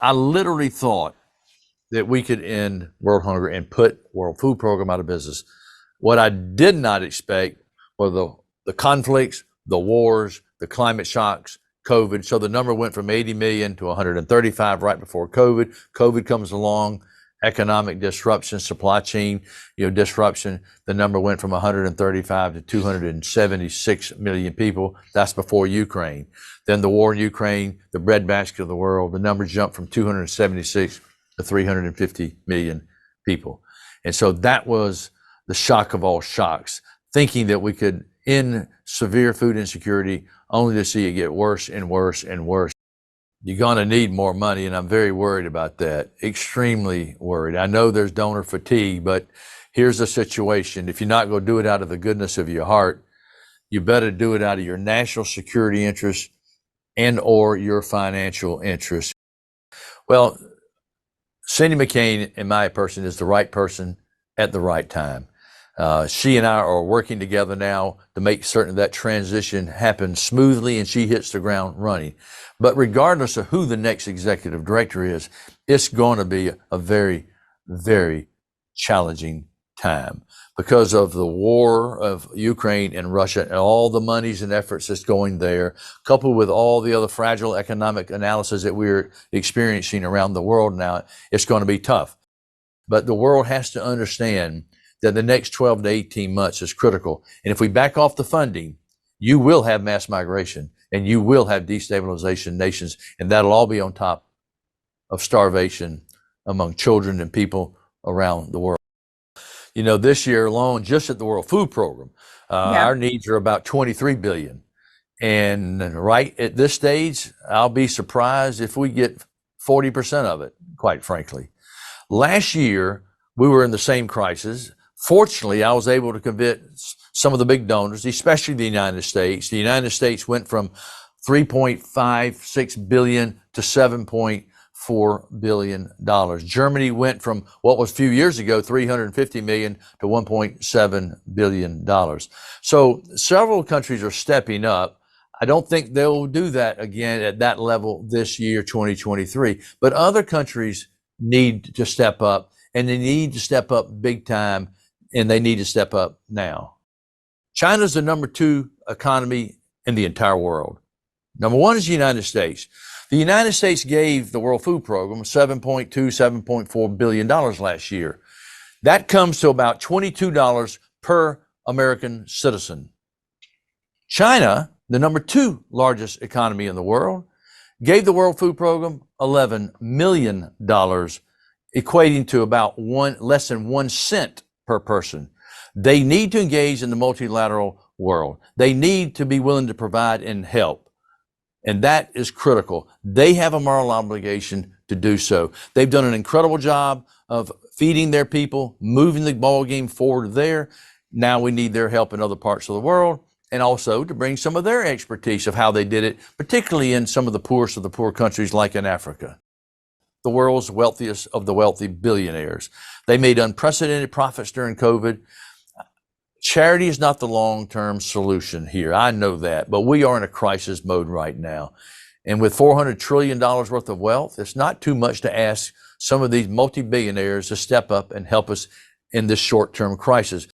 I literally thought that we could end world hunger and put World Food Program out of business. What I did not expect were the conflicts, the wars, the climate shocks, COVID. So the number went from 80 million to 135 right before COVID. COVID comes along, economic disruption, supply chain, disruption. The number went from 135 to 276 million people. That's before Ukraine. Then the war in Ukraine, the breadbasket of the world, the numbers jumped from 276 to 350 million people. And so that was the shock of all shocks, thinking that we could end severe food insecurity only to see it get worse and worse and worse. You're going to need more money, and I'm very worried about that, extremely worried. I know there's donor fatigue, but here's the situation. If you're not going to do it out of the goodness of your heart, you better do it out of your national security interests and or your financial interests. Well, Cindy McCain, in my person, is the right person at the right time. She and I are working together now to make certain that transition happens smoothly and she hits the ground running. But regardless of who the next executive director is, it's going to be a very, very challenging time because of the war of Ukraine and Russia and all the monies and efforts that's going there, coupled with all the other fragile economic analysis that we're experiencing around the world now. It's going to be tough. But the world has to understand that the next 12 to 18 months is critical. And if we back off the funding, you will have mass migration and you will have destabilization nations, and that'll all be on top of starvation among children and people around the world. This year alone, just at the World Food Program, our needs are about 23 billion. And right at this stage, I'll be surprised if we get 40% of it, quite frankly. Last year, we were in the same crisis. Fortunately, I was able to convince some of the big donors, especially the United States. The United States went from 3.56 billion to 7.4 billion dollars. Germany went from what was a few years ago 350 million to 1.7 billion dollars. So several countries are stepping up. I don't think they'll do that again at that level this year, 2023. But other countries need to step up, and they need to step up big time, and they need to step up now. China's the number 2 economy in the entire world. Number 1 is the United States. The United States gave the World Food Program $7.4 billion last year. That comes to about $22 per American citizen. China, the number 2 largest economy in the world, gave the World Food Program $11 million, equating to about less than 1 cent per person. They need to engage in the multilateral world. They need to be willing to provide and help. And that is critical. They have a moral obligation to do so. They've done an incredible job of feeding their people, moving the ball game forward there. Now we need their help in other parts of the world, and also to bring some of their expertise of how they did it, particularly in some of the poorest of the poor countries like in Africa. The world's wealthiest of the wealthy billionaires. They made unprecedented profits during COVID. Charity is not the long-term solution here. I know that, but we are in a crisis mode right now. And with $400 trillion worth of wealth, it's not too much to ask some of these multi-billionaires to step up and help us in this short-term crisis.